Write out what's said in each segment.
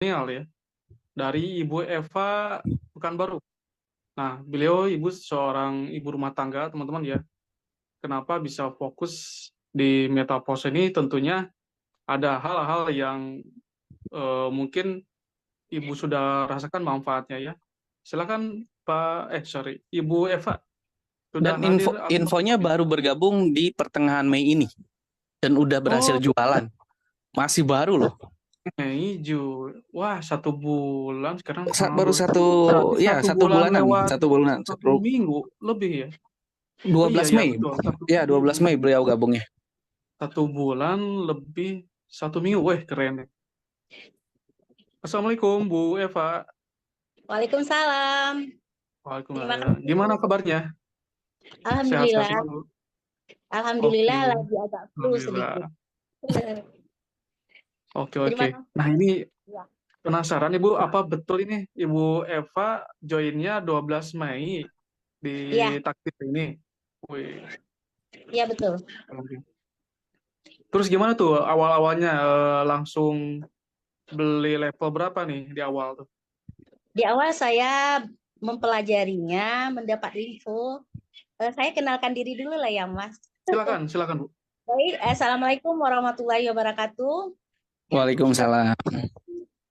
milenial ya, dari Ibu Eva Pekanbaru. Nah, beliau seorang ibu rumah tangga, teman-teman ya. Kenapa bisa fokus di Metaverse ini? Tentunya ada hal-hal yang mungkin Ibu sudah rasakan manfaatnya ya. Silakan Ibu Eva sudah Dan hadir atau infonya baru bergabung di pertengahan Mei ini dan udah berhasil oh jualan. Masih baru loh. Mei Juni, wah 1 bulan sekarang tanggal Baru 2. satu, Berarti ya, satu satu bulan bulanan, lewat satu bulanan. 1 minggu lebih ya. Oh iya 12 ya Mei. betul, satu Ya, 12 minggu. Mei beliau gabungnya. 1 bulan lebih 1 minggu, weh keren ya. Assalamualaikum Bu Eva. Waalaikumsalam. Terima Waalaikumsalam. Gimana kasih. kabarnya? Sehat-sehat Alhamdulillah. selalu. Alhamdulillah Oke, lagi agak flu sedikit. alhamdulillah. Oke, oke. Terima kasih. Nah, ini Ya. penasaran Ibu, apa betul ini Ibu Eva joinnya 12 Mei di Iya, takdir ini? Wih, iya betul. oke. Terus gimana tuh awal-awalnya langsung beli level berapa nih di awal tuh? Di awal saya mempelajarinya, mendapat info. Saya kenalkan diri dulu lah ya, Mas. Silakan, silakan Bu. Baik, Assalamualaikum warahmatullahi wabarakatuh. Waalaikumsalam.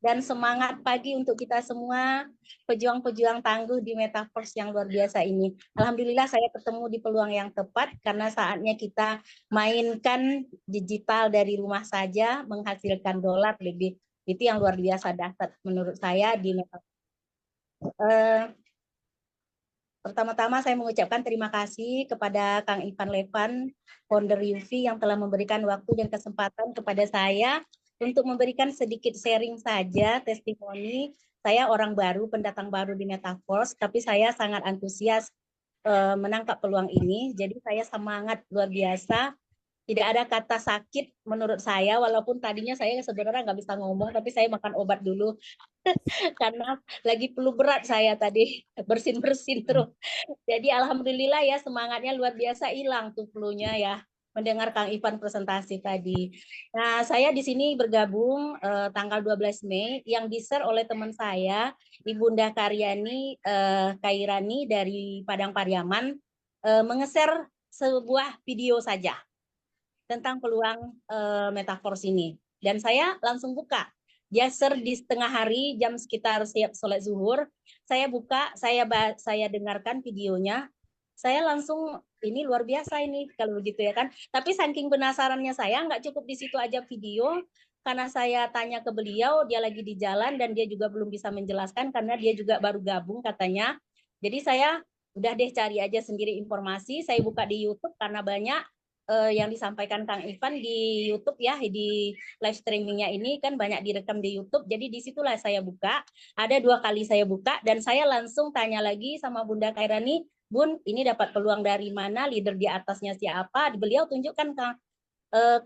Dan semangat pagi untuk kita semua, pejuang-pejuang tangguh di Metaverse yang luar biasa ini. Alhamdulillah saya ketemu di peluang yang tepat karena saatnya kita mainkan digital dari rumah saja, menghasilkan dolar lebih. Itu yang luar biasa dahsyat menurut saya di Metaverse. Pertama-tama saya mengucapkan terima kasih kepada Kang Ivan Levan, founder Yufi yang telah memberikan waktu dan kesempatan kepada saya untuk memberikan sedikit sharing saja testimoni. Saya orang baru, pendatang baru di Metaverse, tapi saya sangat antusias menangkap peluang ini. Jadi saya semangat luar biasa. Tidak ada kata sakit menurut saya, walaupun tadinya saya sebenarnya nggak bisa ngomong, tapi saya makan obat dulu karena lagi flu berat saya tadi, bersin-bersin terus. Jadi alhamdulillah ya semangatnya luar biasa hilang tuh flu-nya ya mendengar Kang Ivan presentasi tadi. Nah, saya di sini bergabung tanggal 12 Mei yang di-share oleh teman saya, Ibunda Karyani Kairani dari Padang Pariaman mengeser sebuah video saja tentang peluang metaverse ini. Dan saya langsung buka. Dia share di setengah hari jam sekitar siap sholat zuhur. Saya buka, saya dengarkan videonya. Saya langsung ini luar biasa ini kalau begitu ya kan. Tapi saking penasarannya saya nggak cukup di situ aja video karena saya tanya ke beliau, dia lagi di jalan dan dia juga belum bisa menjelaskan karena dia juga baru gabung katanya. Jadi saya udah deh cari aja sendiri informasi. Saya buka di YouTube karena banyak yang disampaikan Kang Ivan di YouTube ya, di live streamingnya ini kan banyak direkam di YouTube. Jadi disitulah saya buka. Ada 2 kali saya buka dan saya langsung tanya lagi sama Bunda Kairani, Bun, ini dapat peluang dari mana? Leader di atasnya siapa? Beliau tunjukkan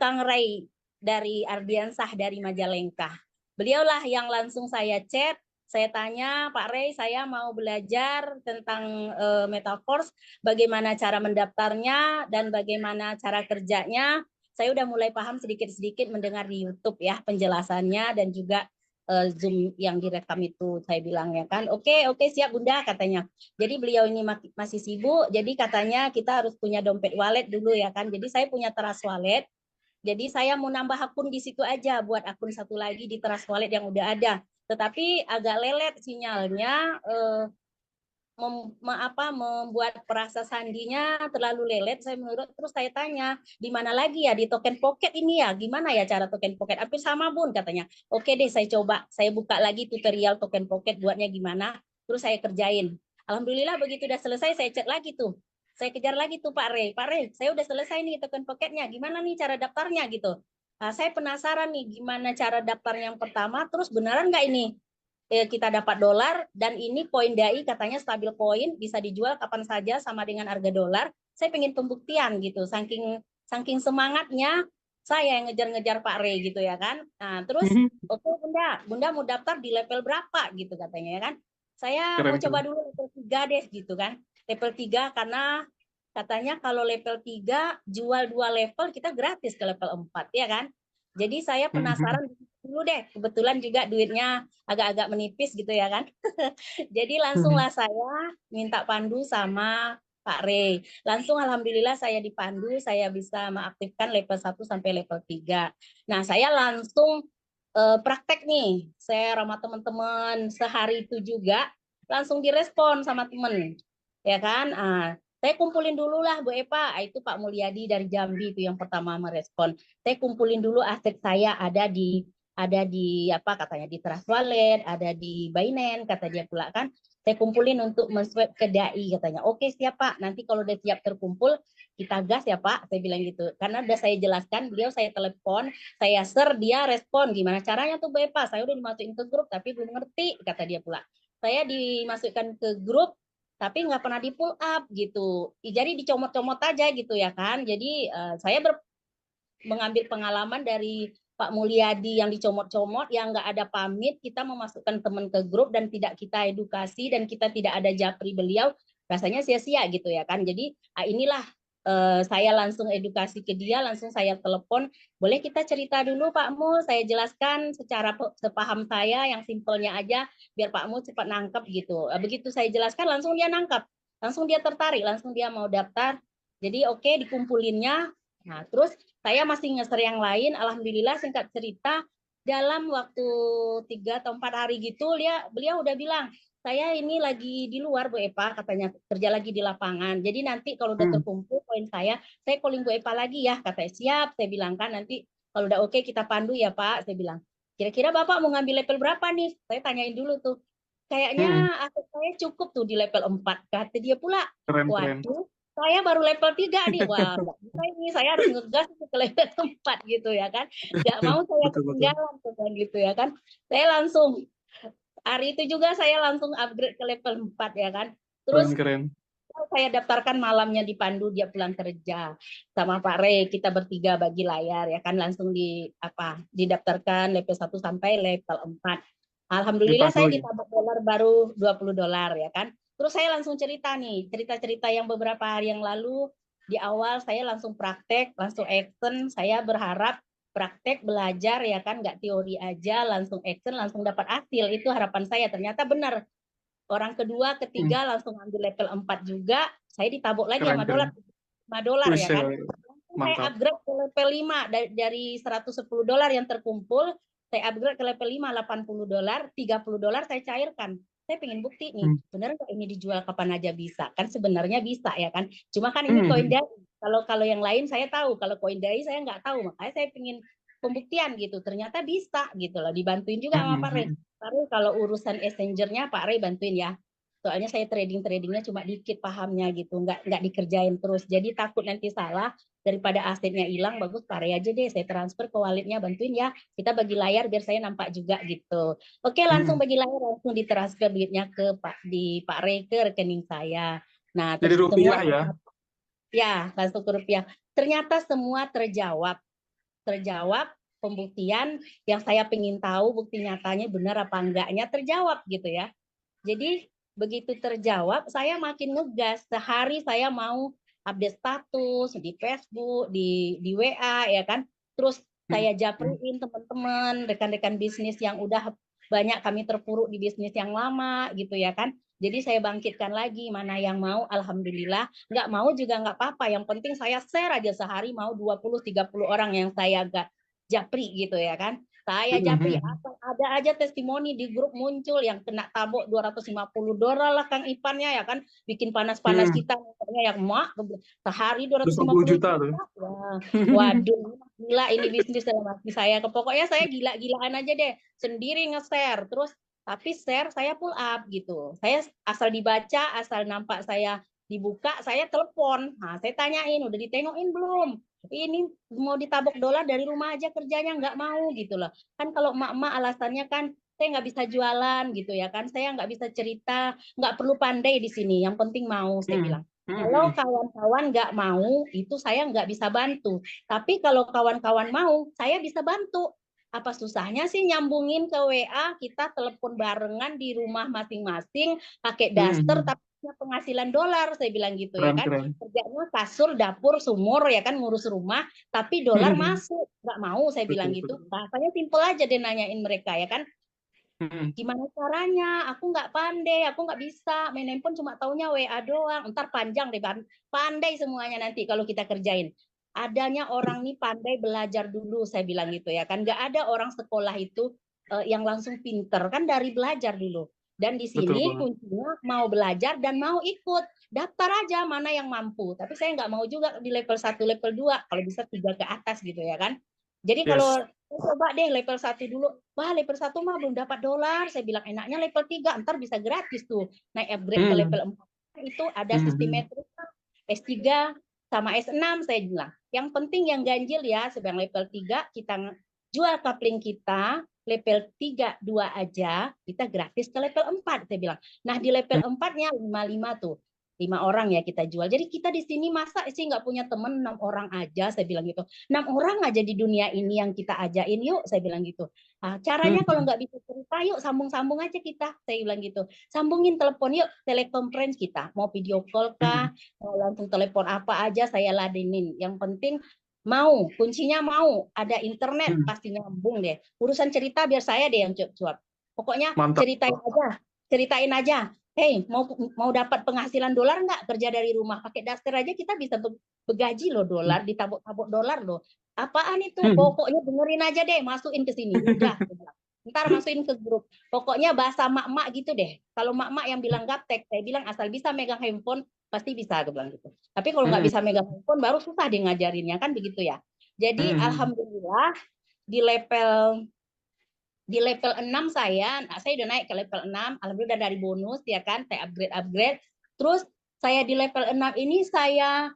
Kang Ray dari Ardiansah dari Majalengka. Beliaulah yang langsung saya chat. Saya tanya, Pak Ray, saya mau belajar tentang Metaverse, bagaimana cara mendaftarnya dan bagaimana cara kerjanya. Saya udah mulai paham sedikit-sedikit mendengar di YouTube ya penjelasannya dan juga Zoom yang direkam itu. Saya bilang ya kan, oke siap Bunda katanya. Jadi beliau ini masih sibuk, jadi katanya kita harus punya dompet wallet dulu ya kan. Jadi saya punya Trust Wallet. Jadi saya mau nambah akun di situ aja, buat akun satu lagi di Trust Wallet yang udah ada. Tetapi agak lelet sinyalnya, membuat perasa sandinya terlalu lelet. Saya menurut terus saya tanya di mana lagi ya di token pocket ini ya, gimana ya cara token pocket? Hampir sama Bun katanya. Oke deh saya coba, saya buka lagi tutorial token pocket buatnya gimana. Terus saya kerjain. Alhamdulillah begitu udah selesai saya cek lagi tuh. Saya kejar lagi tuh Pak Rey, saya udah selesai nih token pocketnya. Gimana nih cara daftarnya gitu? Nah, saya penasaran nih gimana cara daftarnya yang pertama. Terus beneran nggak ini kita dapat dolar dan ini koin DAI katanya stabil koin bisa dijual kapan saja sama dengan harga dolar. Saya pengen pembuktian gitu, saking semangatnya saya yang ngejar-ngejar Pak Rey gitu ya kan. Nah terus oke Bunda mau daftar di level berapa gitu katanya ya kan. Saya mau Keren, coba keren. dulu level 3 deh gitu kan. Level 3 karena katanya kalau level 3 jual 2 level kita gratis ke level 4 ya kan. Jadi saya penasaran dulu deh. Kebetulan juga duitnya agak-agak menipis gitu ya kan. Jadi langsunglah saya minta pandu sama Pak Rey. Langsung alhamdulillah saya dipandu, saya bisa mengaktifkan level 1 sampai level 3. Nah, saya langsung praktek nih. Saya sama teman-teman sehari itu juga langsung direspon sama temen. Ya kan? Saya kumpulin dulu lah Bu Eva, itu Pak Mulyadi dari Jambi itu yang pertama merespon. Saya kumpulin dulu aset saya ada di apa katanya di Trust Wallet, ada di Binance kata dia pula kan. Saya kumpulin untuk men-swap ke dai katanya. Oke siap Pak, nanti kalau udah siap terkumpul kita gas ya Pak, saya bilang gitu. Karena udah saya jelaskan, beliau saya telepon, saya share, dia respon gimana caranya tuh Bu Eva. Saya udah dimasukin ke grup tapi belum ngerti kata dia pula. Saya dimasukkan ke grup tapi nggak pernah di pull up gitu. Jadi dicomot-comot aja gitu ya kan. Jadi saya mengambil pengalaman dari Pak Mulyadi yang dicomot-comot, yang nggak ada pamit, kita memasukkan teman ke grup dan tidak kita edukasi dan kita tidak ada japri beliau, rasanya sia-sia gitu ya kan. Jadi inilah saya langsung edukasi ke dia, langsung saya telepon, boleh kita cerita dulu Pak Mul, saya jelaskan secara sepaham saya yang simpelnya aja, biar Pak Mul cepat nangkep gitu. Begitu saya jelaskan, langsung dia nangkep, langsung dia tertarik, langsung dia mau daftar. Jadi oke, dikumpulinnya. Nah, terus saya masih ngeser yang lain, alhamdulillah singkat cerita, dalam waktu 3 atau 4 hari gitu, beliau udah bilang, saya ini lagi di luar Bu Eva, katanya kerja lagi di lapangan. Jadi nanti kalau udah terkumpul poin saya calling Bu Eva lagi ya, katanya siap. Saya bilang kan nanti kalau udah oke kita pandu ya Pak. Saya bilang, kira-kira Bapak mau ngambil level berapa nih? Saya tanyain dulu tuh. Kayaknya aset saya cukup tuh di level 4. Kata dia pula, Keren, keren. waduh, saya baru level 3 nih. Wah, nggak bisa ini, saya harus ngegas ke level 4 gitu ya kan. Nggak mau saya Betul, betul. ketinggalan gitu ya kan. Saya langsung hari itu juga saya langsung upgrade ke level 4 ya kan. Terus Keren, keren. saya daftarkan malamnya di Pandu, dia pulang kerja sama Pak Rey, kita bertiga bagi layar ya kan, langsung didaftarkan level 1 sampai level 4. Alhamdulillah saya Dipandu ya. ditabung dolar baru $20 ya kan. Terus saya langsung cerita nih, cerita-cerita yang beberapa hari yang lalu di awal saya langsung praktek, langsung action. Saya berharap praktek belajar ya kan, nggak teori aja, langsung action, langsung dapat hasil. Itu harapan saya, ternyata benar. Orang kedua, ketiga langsung ambil level 4 juga. Saya ditabok lagi Keren, sama keren. $5 ya kan. Langsung saya Mantap. upgrade ke level 5 dari $110 yang terkumpul, saya upgrade ke level 5 $80, $30 saya cairkan. Saya pengen bukti nih, benar nggak ini dijual kapan aja bisa? Kan sebenarnya bisa ya kan. Cuma kan ini koin dai. Kalau yang lain saya tahu, kalau koin dai saya nggak tahu. Makanya saya pengen pembuktian gitu. Ternyata bisa gitu loh. Dibantuin juga sama Pak Rey. Pak Rey kalau urusan exchanger-nya Pak Rey bantuin ya. Soalnya saya tradingnya cuma dikit pahamnya gitu, nggak dikerjain terus. Jadi takut nanti salah, daripada asetnya hilang, bagus Pak Rey aja deh, saya transfer ke walletnya, bantuin ya. Kita bagi layar biar saya nampak juga gitu. Oke, langsung bagi layar, langsung ditransfer duitnya ke Pak Rey ke rekening saya. Nah, Jadi rupiah ya. Ya, langsung ke rupiah. Ternyata semua terjawab pembuktian yang saya pengen tahu bukti nyatanya benar apa enggaknya terjawab gitu ya. Jadi begitu terjawab, saya makin ngegas. Sehari saya mau update status di Facebook, di WA ya kan. Terus saya japriin teman-teman, rekan-rekan bisnis yang udah banyak kami terpuruk di bisnis yang lama gitu ya kan. Jadi saya bangkitkan lagi, mana yang mau, alhamdulillah. Nggak mau juga nggak apa-apa, yang penting saya share aja sehari mau 20-30 orang yang saya japri gitu ya kan. Saya japri, ada aja testimoni di grup muncul yang kena tabok $250 lah Kang Ipannya ya kan, bikin panas-panas kita ya mak, sehari 250 juta tuh. Wah, waduh, gila ini bisnis dalam hati saya. Pokoknya saya gila-gilaan aja deh, sendiri nge-share, terus tapi share saya pull up gitu. Saya asal dibaca, asal nampak saya dibuka, saya telepon. Nah, saya tanyain, udah ditengokin belum? Ini mau ditabok dolar dari rumah aja kerjanya nggak mau gitu loh. Kan kalau emak-emak alasannya kan saya nggak bisa jualan gitu ya kan, saya nggak bisa cerita, nggak perlu pandai di sini, yang penting mau, saya bilang. Kalau kawan-kawan nggak mau, itu saya nggak bisa bantu. Tapi kalau kawan-kawan mau, saya bisa bantu. Apa susahnya sih nyambungin ke WA, kita telepon barengan di rumah masing-masing, pakai daster, tapi punya penghasilan dolar, saya bilang gitu ya Keren, kan. keren. Kerjanya kasur, dapur, sumur ya kan, ngurus rumah, tapi dolar masuk. Nggak mau, saya bilang Betul, gitu. betul. Bahasanya simpel aja dia nanyain mereka ya kan. Hmm, Gimana caranya? Aku nggak pandai, aku nggak bisa. Main handphone cuma taunya WA doang. Ntar panjang deh, pandai semuanya nanti kalau kita kerjain. Adanya orang nih pandai belajar dulu, saya bilang gitu ya kan. Nggak ada orang sekolah itu yang langsung pinter kan dari belajar dulu. Dan di betul sini banget. kuncinya mau belajar dan mau ikut. Daftar aja mana yang mampu. Tapi saya nggak mau juga di level 1, level 2. Kalau bisa 3 ke atas gitu ya kan. Jadi Yes. kalau coba deh level 1 dulu. Wah, level 1 mah belum dapat dolar. Saya bilang enaknya level 3, ntar bisa gratis tuh. Naik upgrade ke Hmm, level 4. Itu ada hmm, sistem hmm. metrika S3 sama S6 saya bilang. Yang penting yang ganjil ya, sedang level 3 kita jual coupling kita level 3 2 aja, kita gratis ke level 4 saya bilang. Nah, di level 4-nya 55 tuh. 5 orang ya kita jual. Jadi kita di sini masa sih nggak punya temen 6 orang aja, saya bilang gitu. 6 orang aja di dunia ini yang kita ajain, yuk saya bilang gitu. Nah, caranya kalau nggak bisa cerita, yuk sambung-sambung aja kita, saya bilang gitu. Sambungin telepon, yuk telekonferensi kita. Mau video call kah, mau langsung telepon apa aja saya ladenin. Yang penting mau, kuncinya mau. Ada internet pasti nyambung deh. Urusan cerita biar saya deh yang cuap-cuap. Pokoknya Mantap. ceritain aja. Hey, mau dapat penghasilan dolar nggak kerja dari rumah? Pakai daster aja kita bisa begaji loh dolar, ditabuk-tabuk dolar loh. Apaan itu? Hmm. Pokoknya dengerin aja deh, masukin ke sini. Udah. Ntar masukin ke grup. Pokoknya bahasa mak-mak gitu deh. Kalau mak-mak yang bilang gaptek, saya bilang asal bisa megang handphone, pasti bisa, aku bilang gitu. Tapi kalau nggak Hmm. bisa megang handphone, baru susah dia ngajarinnya, kan begitu ya. Jadi Hmm. alhamdulillah di level 6 saya udah naik ke level 6, alhamdulillah dari bonus ya kan, saya upgrade. Terus saya di level 6 ini saya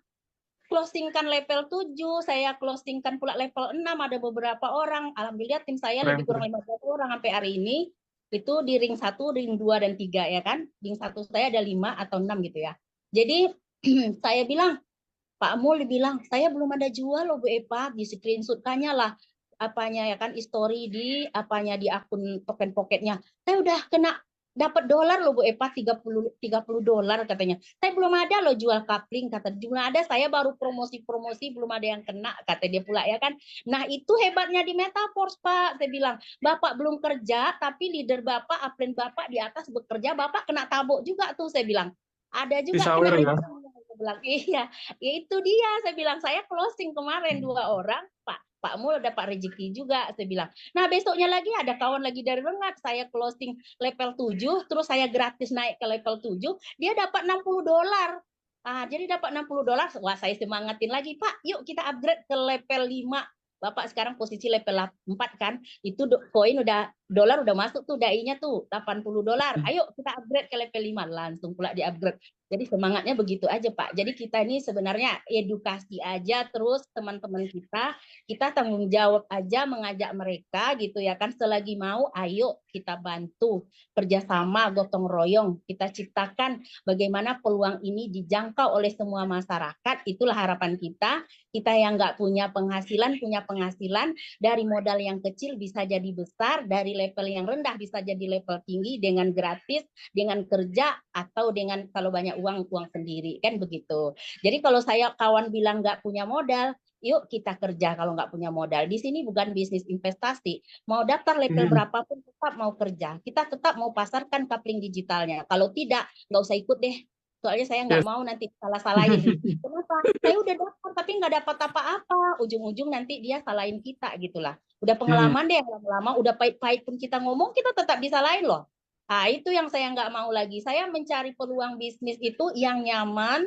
closingkan level 7, saya closingkan pula level 6, ada beberapa orang. Alhamdulillah tim saya Keren, lebih kurang keren. 15 orang sampai hari ini. Itu di ring 1, ring 2 dan 3 ya kan. Ring 1 saya ada 5 atau 6 gitu ya. Jadi saya bilang, Pak Mul bilang, saya belum ada jual loh Bu Eva, di screenshot-kannya lah apanya ya kan, history di apanya di akun token pocketnya. Saya udah kena dapat dolar loh Bu Eva, 30 dolar katanya. Saya belum ada loh jual coupling, kata belum ada, saya baru promosi-promosi belum ada yang kena, kata dia pula ya kan. Nah, itu hebatnya di Metaforce, Pak. Saya bilang, Bapak belum kerja tapi leader Bapak, upline Bapak di atas bekerja, Bapak kena tabuk juga tuh, saya bilang. Ada juga Disawer kena ya. rezeki. Saya bilang, iya. Ya itu dia, saya bilang saya closing kemarin 2 orang, Pak Mul dapat rezeki juga, saya bilang. Nah, besoknya lagi ada kawan lagi dari Rengat, saya closing level 7, terus saya gratis naik ke level 7, dia dapat 60 dolar. Ah, jadi dapat 60 dolar, wah saya semangatin lagi, Pak, yuk kita upgrade ke level 5. Bapak sekarang posisi level 4 kan, itu koin udah, dolar udah masuk tuh, dai-nya tuh 80 dolar. Ayo kita upgrade ke level 5, langsung pula di upgrade. Jadi semangatnya begitu aja, Pak. Jadi kita ini sebenarnya edukasi aja, terus teman-teman kita tanggung jawab aja mengajak mereka gitu ya kan, selagi mau ayo kita bantu kerjasama gotong royong, kita ciptakan bagaimana peluang ini dijangkau oleh semua masyarakat. Itulah harapan kita yang nggak punya penghasilan dari modal yang kecil bisa jadi besar, dari level yang rendah bisa jadi level tinggi dengan gratis, dengan kerja atau dengan kalau banyak uang sendiri kan begitu. Jadi kalau saya kawan bilang nggak punya modal, yuk kita kerja kalau nggak punya modal. Di sini bukan bisnis investasi. Mau daftar level Hmm. berapapun tetap mau kerja. Kita tetap mau pasarkan coupling digitalnya. Kalau tidak, nggak usah ikut deh. Soalnya saya nggak Yes. mau nanti salah-salahin. Kenapa? Saya udah daftar tapi nggak dapat apa-apa. Ujung-ujung nanti dia salahin kita gitulah. Udah Hmm. pengalaman deh lama-lama, udah pahit-pahit pun kita ngomong, kita tetap disalahin loh. Nah, itu yang saya nggak mau lagi. Saya mencari peluang bisnis itu yang nyaman,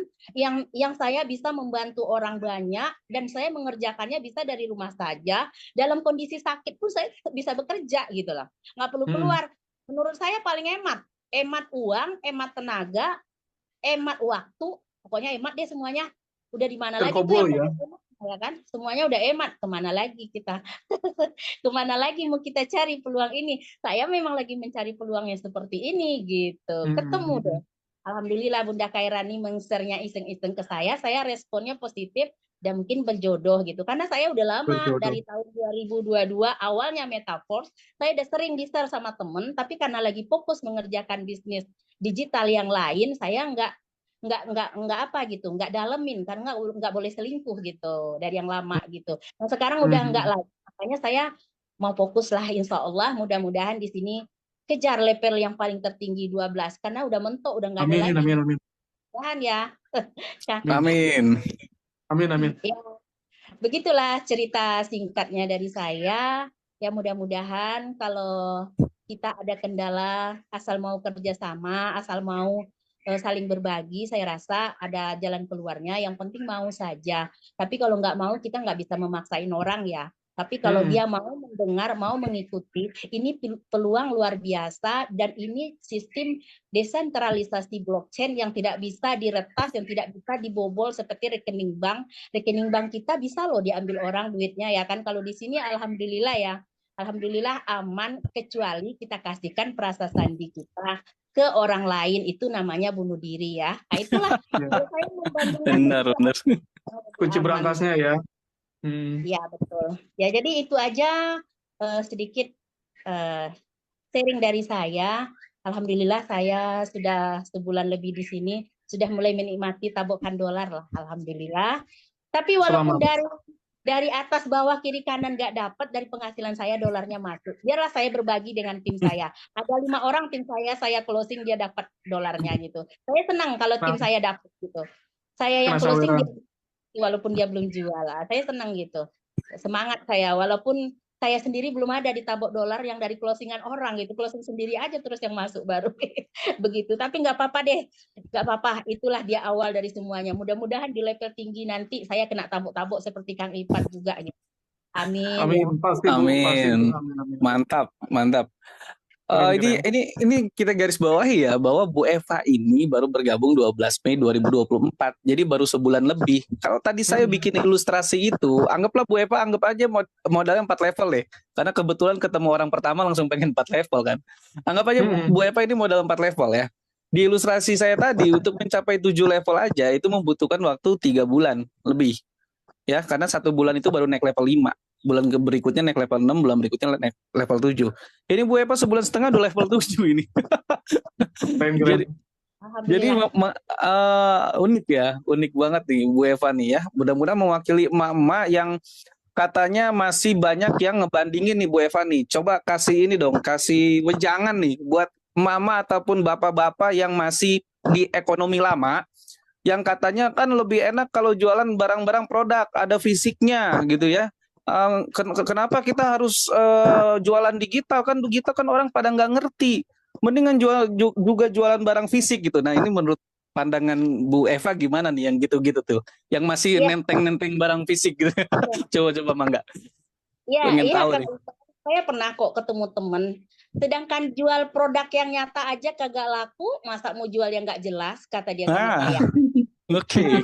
yang saya bisa membantu orang banyak, dan saya mengerjakannya bisa dari rumah saja. Dalam kondisi sakit pun saya bisa bekerja gitu loh. Nggak perlu Hmm. keluar. Menurut saya paling hemat uang, hemat tenaga, hemat waktu, pokoknya hemat deh semuanya. Udah di mana lagi tuh yang Terkobol ya. hemat, ya kan? Semuanya udah hemat. Kemana lagi kita? Kemana lagi mau kita cari peluang ini? Saya memang lagi mencari peluang yang seperti ini gitu. Ketemu deh. Hmm. Alhamdulillah Bunda Kairani meng-share-nya iseng-iseng ke saya responnya positif dan mungkin berjodoh gitu. Karena saya udah lama Berjodoh. dari tahun 2022 awalnya Metaforce, saya udah sering di-share sama temen, tapi karena lagi fokus mengerjakan bisnis digital yang lain, saya nggak apa gitu, nggak dalemin karena nggak boleh selingkuh gitu dari yang lama gitu. Nah sekarang udah nggak lagi, makanya saya mau fokus lah, insya Allah mudah-mudahan di sini kejar level yang paling tertinggi 12 karena udah mentok, udah nggak ada Amin, lagi. amin, amin. Mudahan ya. Amin. Amin, amin. Ya, begitulah cerita singkatnya dari saya. Ya mudah-mudahan kalau kita ada kendala, asal mau kerjasama, asal mau saling berbagi, saya rasa ada jalan keluarnya. Yang penting mau saja. Tapi kalau nggak mau, kita nggak bisa memaksain orang ya. Tapi kalau dia mau mendengar, mau mengikuti, ini peluang luar biasa dan ini sistem desentralisasi blockchain yang tidak bisa diretas, yang tidak bisa dibobol seperti rekening bank. Rekening bank kita bisa loh diambil orang duitnya ya kan. Kalau di sini alhamdulillah ya. Alhamdulillah aman kecuali kita kasihkan perasa sandi kita ke orang lain, itu namanya bunuh diri ya. Nah, itulah kalau saya membandingkan Benar. Kunci aman. berangkasnya ya. Ya betul. Ya jadi itu aja sedikit sharing dari saya. Alhamdulillah saya sudah sebulan lebih di sini, sudah mulai menikmati tabokan dolar lah. Alhamdulillah. Tapi walaupun dari atas bawah kiri kanan nggak dapat, dari penghasilan saya dolarnya masuk. Biarlah saya berbagi dengan tim saya. Ada 5 orang tim saya closing dia dapat dolarnya gitu. Saya senang kalau tim saya dapat gitu. Saya yang closing dia, walaupun dia belum jual. Saya senang gitu. Semangat saya walaupun saya sendiri belum ada di tabok dolar yang dari closingan orang gitu, closing sendiri aja terus yang masuk baru begitu. Tapi nggak apa-apa deh, nggak apa-apa. Itulah dia awal dari semuanya. Mudah-mudahan di level tinggi nanti saya kena tabok-tabok seperti Kang Ipan juga gitu. Amin. Amin, pasti Bu, pasti Bu. Amin. Mantap. Ini kita garis bawahi ya bahwa Bu Eva ini baru bergabung 12 Mei 2024. Jadi baru sebulan lebih. Kalau tadi saya bikin ilustrasi itu, anggaplah Bu Eva anggap aja modalnya 4 level deh. Karena kebetulan ketemu orang pertama langsung pengen 4 level kan. Anggap aja Bu Eva ini modal 4 level ya. Di ilustrasi saya tadi untuk mencapai 7 level aja itu membutuhkan waktu 3 bulan lebih. Ya, karena 1 bulan itu baru naik level 5. Bulan berikutnya naik level 6, bulan berikutnya naik level 7. Ini Bu Eva sebulan setengah udah level 7 ini. Jadi unik ya, unik banget nih Bu Eva nih ya. Mudah-mudahan mewakili emak-emak yang katanya masih banyak yang ngebandingin nih Bu Eva nih. Coba kasih ini dong, kasih wejangan nih buat emak-emak ataupun bapak-bapak yang masih di ekonomi lama, yang katanya kan lebih enak kalau jualan barang-barang produk, ada fisiknya gitu ya. Kenapa kita harus jualan digital kan orang pada nggak ngerti, mendingan juga jualan barang fisik gitu. Nah ini menurut pandangan Bu Eva gimana nih yang gitu-gitu tuh, yang masih nenteng-nenteng barang fisik gitu. Coba Mangga. Iya kan saya pernah kok ketemu temen, sedangkan jual produk yang nyata aja kagak laku, masa mau jual yang nggak jelas, kata dia sama saya. Oke.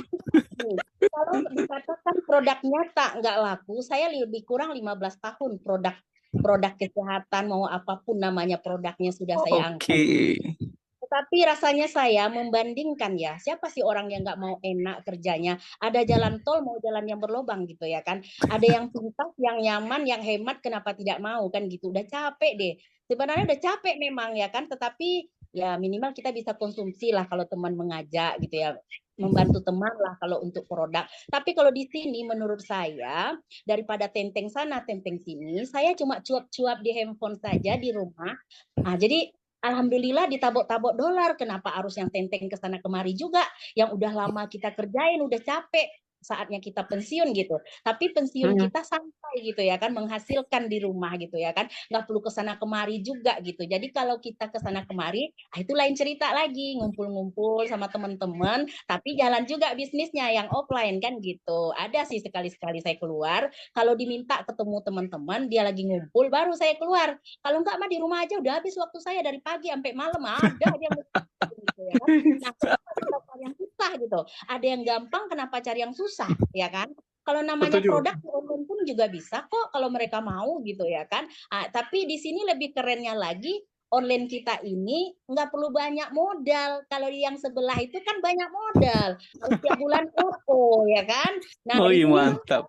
Kalau dikatakan produk nyata nggak laku, saya lebih kurang 15 tahun produk kesehatan mau apapun namanya produknya sudah saya angkat. Tetapi rasanya saya membandingkan ya, siapa sih orang yang nggak mau enak kerjanya? Ada jalan tol mau jalan yang berlobang gitu ya kan? Ada yang pintas, yang nyaman, yang hemat, kenapa tidak mau kan gitu? Udah capek deh. Sebenarnya udah capek memang ya kan, tetapi ya minimal kita bisa konsumsi lah kalau teman mengajak gitu ya. Membantu teman lah kalau untuk produk. Tapi kalau di sini menurut saya daripada tenteng sana tenteng sini, saya cuma cuap-cuap di handphone saja di rumah. Nah, jadi alhamdulillah ditabok-tabok dolar. Kenapa harus yang tenteng ke sana kemari juga? Yang udah lama kita kerjain, udah capek. Saatnya kita pensiun gitu. Tapi pensiun kita santai gitu ya kan, menghasilkan di rumah gitu ya kan. Nggak perlu kesana kemari juga gitu. Jadi kalau kita kesana kemari, itu lain cerita lagi, ngumpul-ngumpul sama teman-teman, tapi jalan juga bisnisnya yang offline kan gitu. Ada sih sekali-sekali saya keluar, kalau diminta ketemu teman-teman, dia lagi ngumpul, baru saya keluar. Kalau enggak mah di rumah aja udah habis waktu saya dari pagi sampai malam, ada aja gitu ya kan. Nah, kenapa yang susah gitu? Ada yang gampang, kenapa cari yang susah ya kan? Kalau namanya produk online pun juga bisa kok kalau mereka mau gitu ya kan. Tapi di sini lebih kerennya lagi, online kita ini nggak perlu banyak modal. Kalau yang sebelah itu kan banyak modal. Harus tiap bulan OO ya kan. Nah Oh di iya, sini mantap.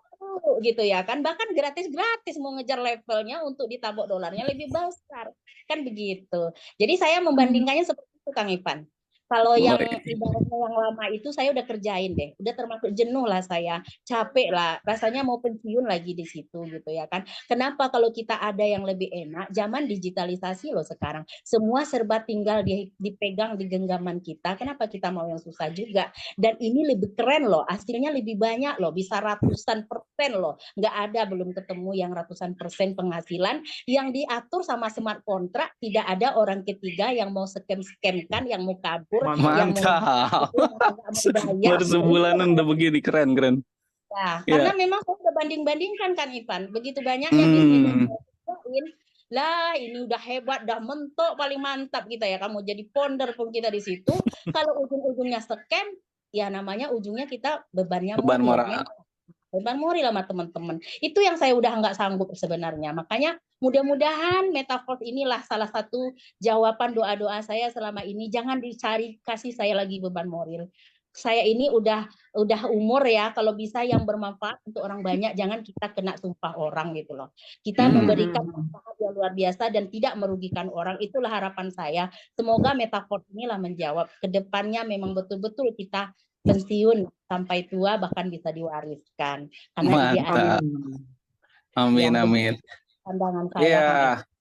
gitu ya kan, bahkan gratis-gratis mau ngejar levelnya untuk ditabok dolarnya lebih besar kan begitu. Jadi saya membandingkannya seperti itu Kang Ivan. Kalau yang Baik. ibaratnya yang lama itu saya udah kerjain deh, udah termasuk jenuh lah, saya capek lah, rasanya mau pensiun lagi di situ gitu ya kan. Kenapa? Kalau kita ada yang lebih enak, zaman digitalisasi loh sekarang, semua serba tinggal dipegang di genggaman kita. Kenapa kita mau yang susah juga? Dan ini lebih keren loh, hasilnya lebih banyak loh, bisa ratusan persen loh. Nggak ada, belum ketemu yang ratusan persen penghasilan yang diatur sama smart contract. Tidak ada orang ketiga yang mau scam-scamkan, yang mau kabur, yang mau Mantap. bayar. Baru sebulanan udah begini, keren keren. Nah, karena Ya. memang saya udah banding-bandingkan kan Ivan, begitu banyaknya bisnis yang Hmm. saya kerjain, lah ini udah hebat, udah mentok, paling mantap kita ya, kamu jadi founder pun kita di situ. Kalau ujung-ujungnya scam, ya namanya ujungnya kita bebannya Beban moral. moral. Memang beban moral sama teman-teman. Itu yang saya udah nggak sanggup sebenarnya. Makanya mudah-mudahan Metaverse inilah salah satu jawaban doa-doa saya selama ini. Jangan dicari kasih saya lagi beban moral. Saya ini udah umur ya, kalau bisa yang bermanfaat untuk orang banyak, jangan kita kena sumpah orang gitu loh. Kita memberikan manfaat yang luar biasa dan tidak merugikan orang. Itulah harapan saya. Semoga Metaverse inilah menjawab. Kedepannya memang betul-betul kita pensiun sampai tua, bahkan bisa diwariskan. Karena ide Mantap. yang Amin amin. pandangan saya. Iya. Kang.